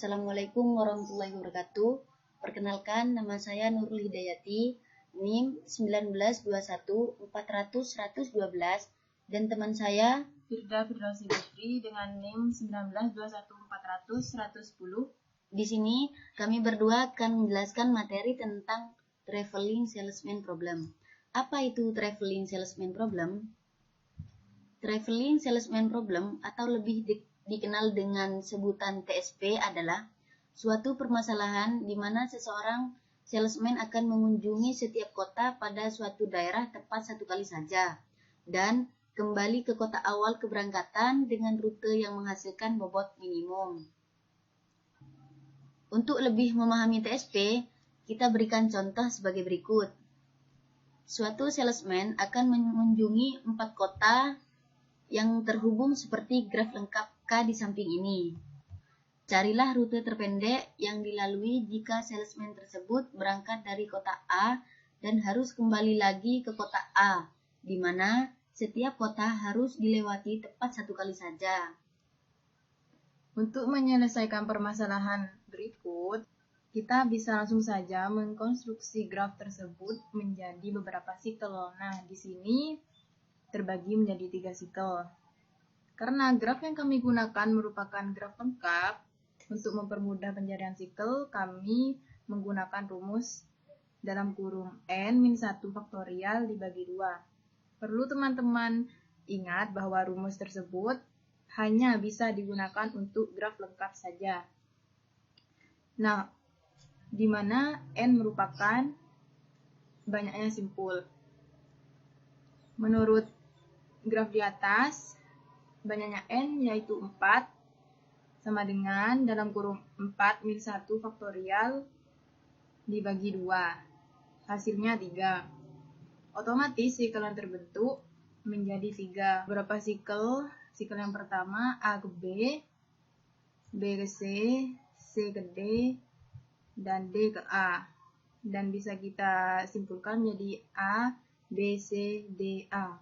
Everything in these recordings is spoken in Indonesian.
Assalamualaikum warahmatullahi wabarakatuh. Perkenalkan, nama saya Nurul Hidayati, NIM 1921400112, dan teman saya Firda Firdausi Fikri dengan NIM 1921400110. Di sini kami berdua akan menjelaskan materi tentang Traveling Salesman Problem. Apa itu Traveling Salesman Problem? Traveling Salesman Problem atau lebih dikenal dengan sebutan TSP adalah suatu permasalahan di mana seseorang salesman akan mengunjungi setiap kota pada suatu daerah tepat satu kali saja dan kembali ke kota awal keberangkatan dengan rute yang menghasilkan bobot minimum. Untuk lebih memahami TSP, kita berikan contoh sebagai berikut. Suatu salesman akan mengunjungi 4 kota yang terhubung seperti graf lengkap K di samping ini. Carilah rute terpendek yang dilalui jika salesman tersebut berangkat dari kota A dan harus kembali lagi ke kota A, di mana setiap kota harus dilewati tepat satu kali saja. Untuk menyelesaikan permasalahan berikut, kita bisa langsung saja mengkonstruksi graf tersebut menjadi beberapa sikel. Nah, di sini terbagi menjadi 3 sikel. Karena graf yang kami gunakan merupakan graf lengkap, untuk mempermudah pencarian sikel, kami menggunakan rumus dalam kurung N-1 faktorial dibagi 2. Perlu teman-teman ingat bahwa rumus tersebut hanya bisa digunakan untuk graf lengkap saja. Nah, di mana N merupakan banyaknya simpul. Menurut graf di atas, banyaknya N yaitu 4 sama dengan dalam kurung 4-1 faktorial dibagi 2. Hasilnya 3. Otomatis sikel yang terbentuk menjadi 3. Berapa sikel? Sikel yang pertama A ke B, B ke C, C ke D, dan D ke A. Dan bisa kita simpulkan menjadi A, B, C, D, A.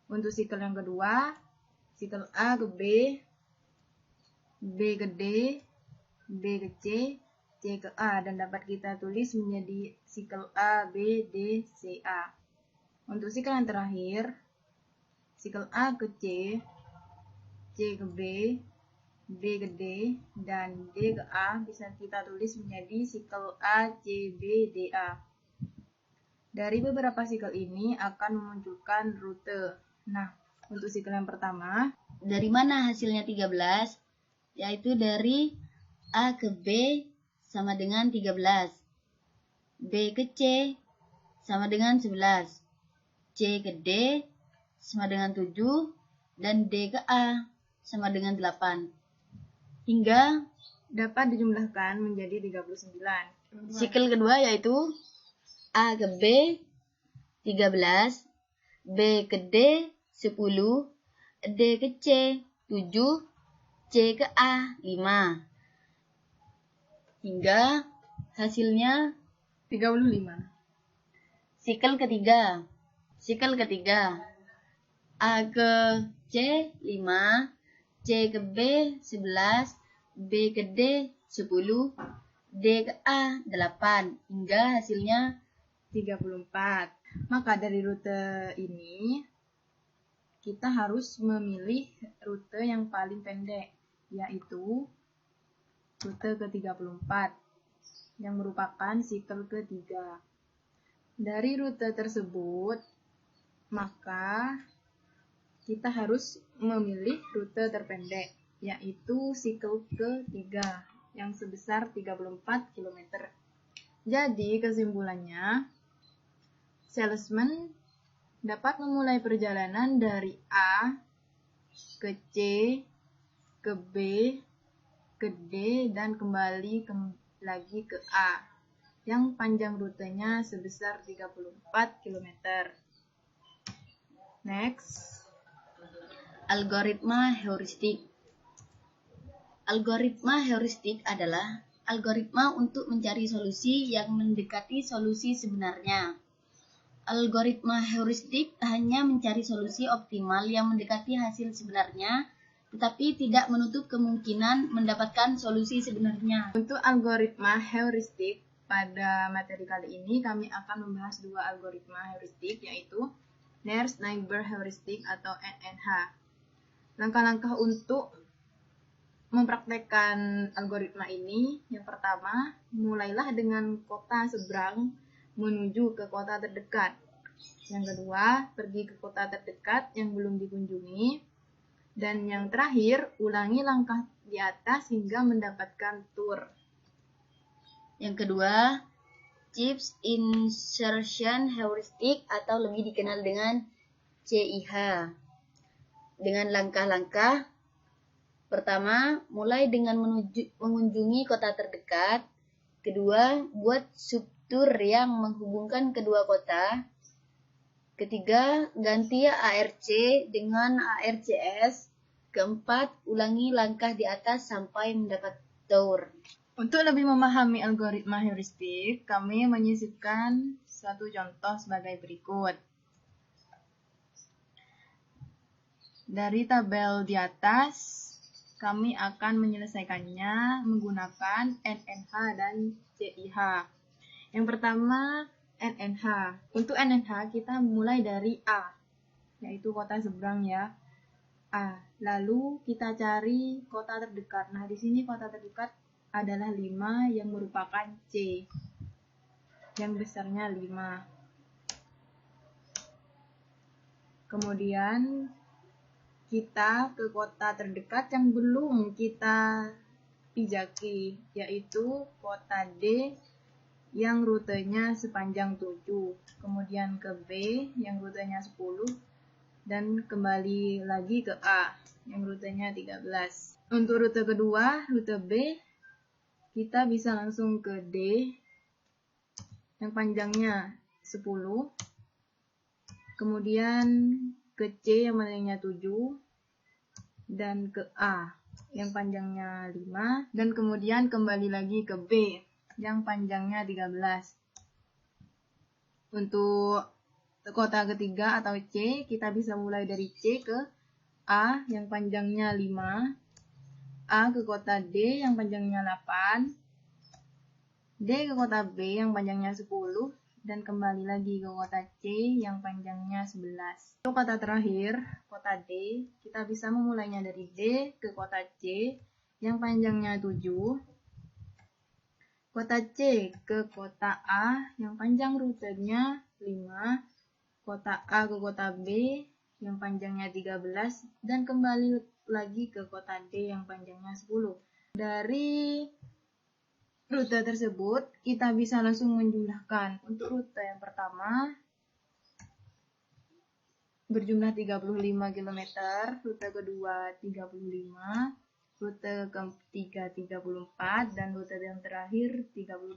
Untuk sikel yang kedua, sikel A ke B, B ke D, B ke C, C ke A, dan dapat kita tulis menjadi sikel A, B, D, C, A. Untuk sikel yang terakhir, sikel A ke C, C ke B, B ke D, dan D ke A bisa kita tulis menjadi sikel A, C, B, D, A. Dari beberapa sikel ini akan memunculkan rute. Nah, untuk sikel yang pertama, dari mana hasilnya 13? Yaitu dari A ke B sama dengan 13, B ke C sama dengan 11, C ke D sama dengan 7, dan D ke A sama dengan 8. Hingga dapat dijumlahkan menjadi 39. Sikel kedua yaitu A ke B 13, B ke D 10, D ke C 7, C ke A 5. Hingga hasilnya 35. Sikel ketiga. A ke C 5, C ke B 11, B ke D 10, D ke A 8, hingga hasilnya 34. Maka dari rute ini, kita harus memilih rute yang paling pendek, yaitu rute ke-34, yang merupakan sikel ketiga. Dari rute tersebut, maka kita harus memilih rute terpendek, yaitu sikel ketiga, yang sebesar 34 km. Jadi, kesimpulannya, salesman dapat memulai perjalanan dari A ke C, ke B, ke D, dan kembali lagi ke A, yang panjang rutenya sebesar 34 km. Next. Algoritma heuristik. Algoritma heuristik adalah algoritma untuk mencari solusi yang mendekati solusi sebenarnya. Algoritma heuristik hanya mencari solusi optimal yang mendekati hasil sebenarnya tetapi tidak menutup kemungkinan mendapatkan solusi sebenarnya. Untuk algoritma heuristik, pada materi kali ini kami akan membahas dua algoritma heuristik, yaitu Nearest Neighbor Heuristic atau NNH. Langkah-langkah untuk mempraktekkan algoritma ini, yang pertama, mulailah dengan kota seberang menuju ke kota terdekat. Yang kedua, pergi ke kota terdekat yang belum dikunjungi. Dan yang terakhir, ulangi langkah di atas hingga mendapatkan tour. Yang kedua, Chips Insertion Heuristic atau lebih dikenal dengan CIH. Dengan langkah-langkah, pertama, mulai dengan mengunjungi kota terdekat. Kedua, buat subtour yang menghubungkan kedua kota. Ketiga, ganti ARC dengan ARCS. Keempat, ulangi langkah di atas sampai mendapat tour. Untuk lebih memahami algoritma heuristik, kami menyisipkan satu contoh sebagai berikut. Dari tabel di atas, kami akan menyelesaikannya menggunakan NNH dan CIH. Yang pertama, NNH. Untuk NNH kita mulai dari A, yaitu kota seberang ya. A. Lalu kita cari kota terdekat. Nah, di sini kota terdekat adalah 5 yang merupakan C. Yang besarnya 5. Kemudian kita ke kota terdekat yang belum kita pijaki, yaitu kota D yang rutenya sepanjang 7, kemudian ke B yang rutenya 10, dan kembali lagi ke A yang rutenya 13. Untuk rute kedua, rute B, kita bisa langsung ke D yang panjangnya 10, kemudian ke C yang panjangnya 7, dan ke A yang panjangnya 5, dan kemudian kembali lagi ke B yang panjangnya 13. Untuk kota ketiga atau C, kita bisa mulai dari C ke A yang panjangnya 5, A ke kota D yang panjangnya 8, D ke kota B yang panjangnya 10, dan kembali lagi ke kota C yang panjangnya 11. Untuk kota terakhir, kota D, kita bisa memulainya dari D ke kota C yang panjangnya 7, kota C ke kota A yang panjang rutenya 5, kota A ke kota B yang panjangnya 13, dan kembali lagi ke kota D yang panjangnya 10. Dari rute tersebut, kita bisa langsung menjumlahkan. Untuk rute yang pertama, berjumlah 35 km, rute kedua 35, rute ketiga 34, dan rute yang terakhir 32.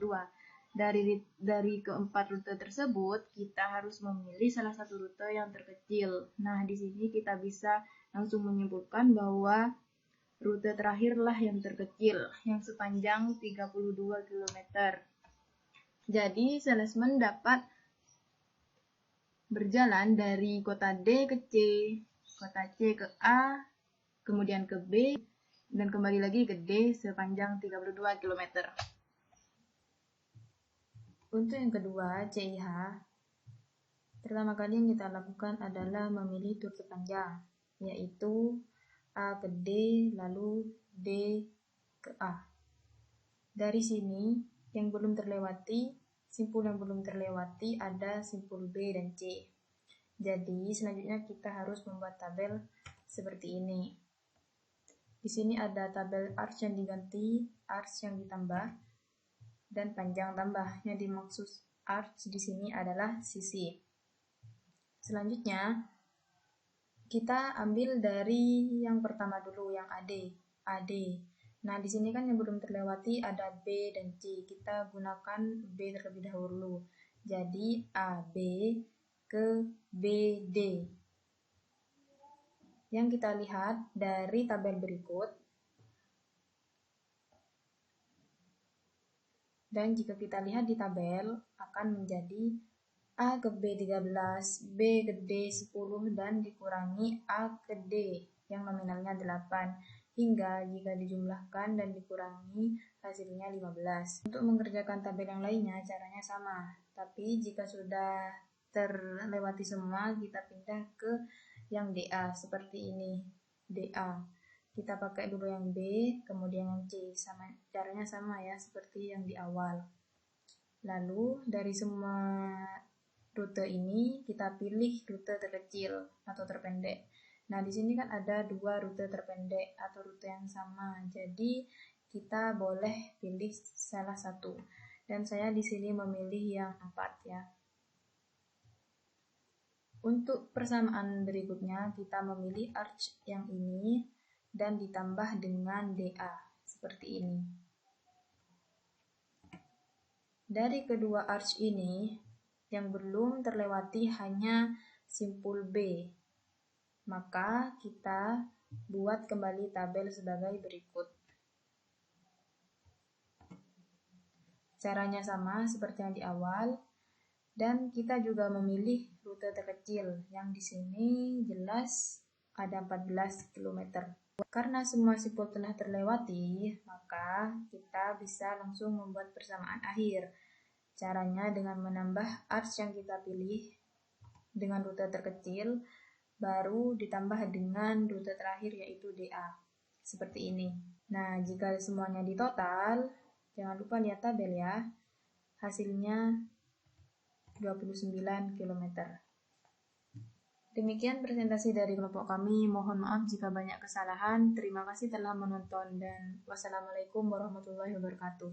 Dari keempat rute tersebut, kita harus memilih salah satu rute yang terkecil. Nah, di sini kita bisa langsung menyimpulkan bahwa rute terakhirlah yang terkecil, yang sepanjang 32 km. Jadi, salesman dapat berjalan dari kota D ke C, kota C ke A, kemudian ke B, dan kembali lagi ke D sepanjang 32 km. Untuk yang kedua, CIH, pertama kali yang kita lakukan adalah memilih tur sepanjang, yaitu A ke D, lalu D ke A. Dari sini, yang belum terlewati, simpul yang belum terlewati ada simpul B dan C. Jadi, selanjutnya kita harus membuat tabel seperti ini. Di sini ada tabel arcs yang diganti, arcs yang ditambah, dan panjang tambah. Yang dimaksud arcs di sini adalah sisi. Selanjutnya, kita ambil dari yang pertama dulu, yang AD. Nah, di sini kan yang belum terlewati ada B dan C. Kita gunakan B terlebih dahulu. Jadi, AB ke BD. Yang kita lihat dari tabel berikut. Dan jika kita lihat di tabel, akan menjadi A ke B 13, B ke D 10, dan dikurangi A ke D yang nominalnya 8, hingga jika dijumlahkan dan dikurangi hasilnya 15. Untuk mengerjakan tabel yang lainnya caranya sama, tapi jika sudah terlewati semua kita pindah ke yang DA seperti ini. DA kita pakai dulu yang B, kemudian yang C, caranya sama ya seperti yang di awal. Lalu dari semua rute ini kita pilih rute terkecil atau terpendek. Nah, di sini kan ada 2 rute terpendek atau rute yang sama. Jadi, kita boleh pilih salah satu. Dan saya di sini memilih yang 4 ya. Untuk persamaan berikutnya, kita memilih arch yang ini dan ditambah dengan DA seperti ini. Dari kedua arch ini, yang belum terlewati hanya simpul B. Maka kita buat kembali tabel sebagai berikut. Caranya sama seperti yang di awal, dan kita juga memilih rute terkecil yang di sini jelas ada 14 km. Karena semua simpul telah terlewati, maka kita bisa langsung membuat persamaan akhir. Caranya dengan menambah arch yang kita pilih dengan rute terkecil, baru ditambah dengan rute terakhir yaitu DA. Seperti ini. Nah, jika semuanya ditotal, jangan lupa lihat tabel ya. Hasilnya 29 km. Demikian presentasi dari kelompok kami. Mohon maaf jika banyak kesalahan. Terima kasih telah menonton dan wassalamualaikum warahmatullahi wabarakatuh.